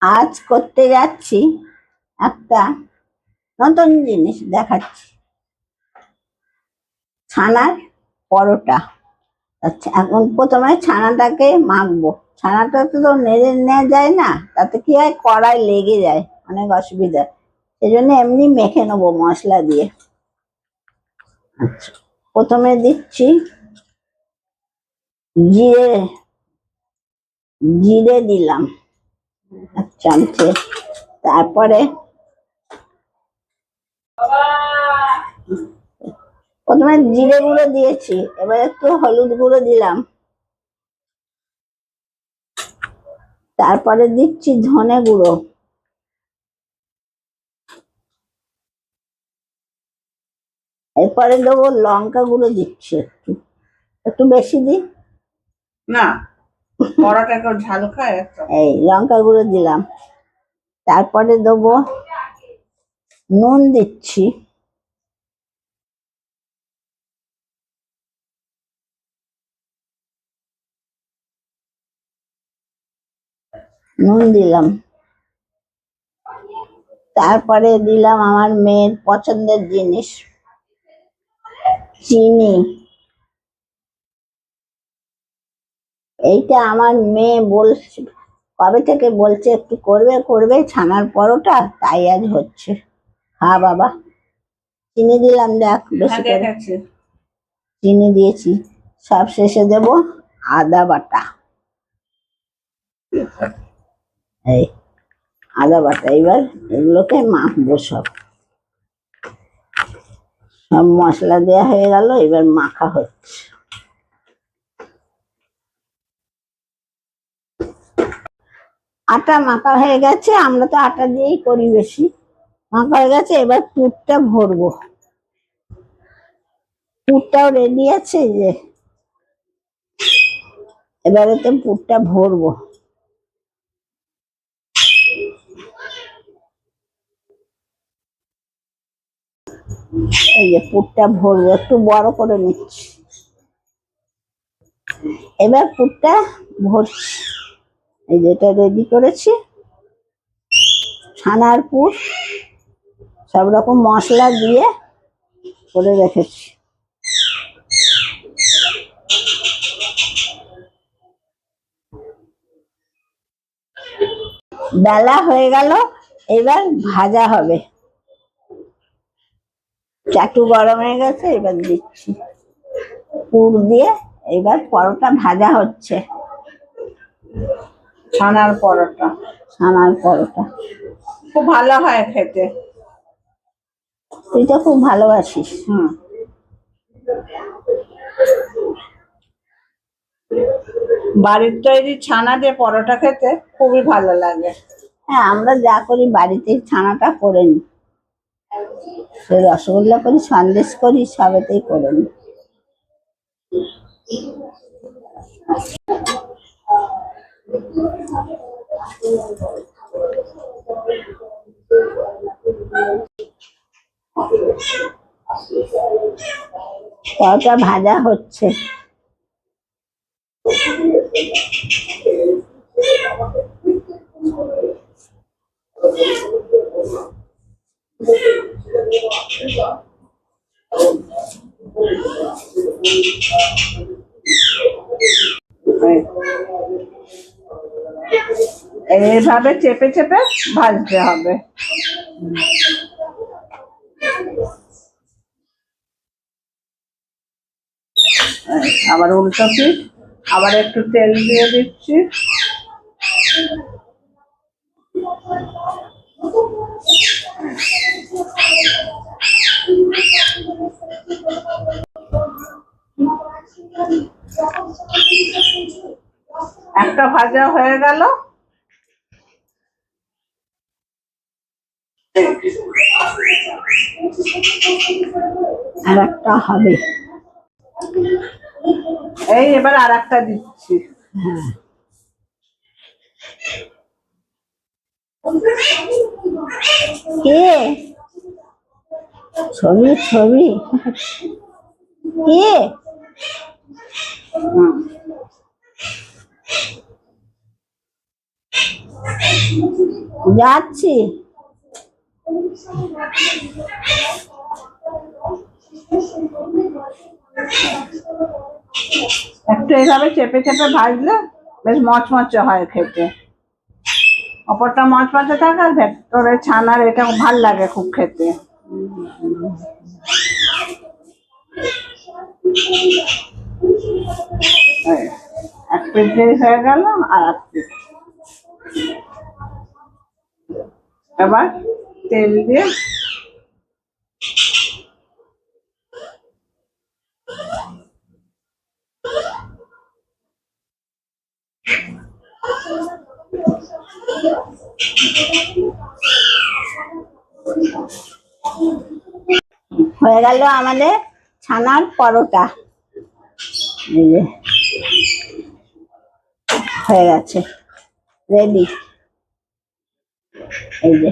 আজ করতে যাচ্ছি একটা নতুন জিনিস দেখাচ্ছি, ছানার পরোটা। আচ্ছা, এখন প্রথমে ছানাটাকে মাখবো। ছানাটা তো নেড়ে নেওয়া যায় না, তাতে কি হয় কড়াই লেগে যায়, অনেক অসুবিধা। সেই জন্য এমনি মেখে নেবো মশলা দিয়ে। আচ্ছা, প্রথমে দিচ্ছি জিরে। জিরে দিলাম এক চামচে। তারপরে প্রথমে জিরে গুঁড়ো দিয়েছি, এবার একটু হলুদ গুঁড়ো দিলাম। তারপরে দিচ্ছি ধনে গুঁড়ো। এরপরে দেবো লঙ্কা গুঁড়ো, দিচ্ছি একটু, একটু বেশি দিই না, পরোটা একটু ঝাল খায়। এই লঙ্কা গুঁড়ো দিলাম। তারপরে দেবো নুন, দিচ্ছি নুন দিলাম। তারপরে দিলাম আমার মেয়ের পছন্দের জিনিস, চিনি। এইটা আমার মেয়ে বলছে, কবে থেকে বলছে একটু করবে করবে ছানার পরোটা, তাই আজ হচ্ছে। খা বাবা। চিনি দিলাম, দেখ বেশি করে চিনি দিয়েছি। সব শেষে দেব আদা বাটা। এই আদা বাটা, এবার এগুলোকে মাখবো। সব সব মশলা দেওয়া হয়ে গেল, এবার মাখা হচ্ছে। আটা মাখা হয়ে গেছে, আমরা তো আটা দিয়েই করি বেশি। মাখা হয়ে গেছে, এবার পুরটা ভরবো। পুরটাও রেডি আছে, যে এবারে তো পুরটা ভরবো। এই যে পুরটা ভরবো, একটু বড় করে নিচ্ছি। এবার পুরটা ভরছি। এই যেটা রেডি করেছি, ছানার পুর, সব রকম মশলা দিয়ে করে রেখেছি। বেলা হয়ে গেল, এবার ভাজা হবে। চাটু গরম হয়ে গেছে, এবার দিচ্ছি পুর দিয়ে। এবার পরোটা ভাজা হচ্ছে। ছানার পরোটা, ছানার পরোটা খুব ভালো হয় খেতে। তুই তো খুব ভালোবাসিস। বাড়ির তৈরি ছানা দিয়ে পরোটা খেতে খুবই ভালো লাগে। হ্যাঁ, আমরা যা করি বাড়িতেই ছানাটা করে নি। রসগোল্লা করি, সন্দেশ করি, সবেতেই করে নি। পরোটা ভাজা হচ্ছে। এইভাবে চেপে চেপে ভাজতে হবে। আবার উল্টো পিঠ, আবার একটু তেল দিয়ে দিচ্ছি। একটা ভাজা হয়ে গেল, আর একটা হবে। এই এবার আর একটা দিচ্ছি। হ্যাঁ, কে ছবি ছবি কে? যাচ্ছি। একটু এইভাবে চেপে চেপে ভাজলে বেশ মচমচে হয় খেতে। অপরটা মচমচে থাকে আর ভেতরে ছানার এটা ভাল লাগে খুব খেতে। এই, এক পিঠ দিয়ে হয়ে গেল, আর এক পিঠ। এবার তেল দিয়ে হয়ে গেল আমাদের ছানার পরোটা। এই যে হয়ে গেছে, রেডি। এই যে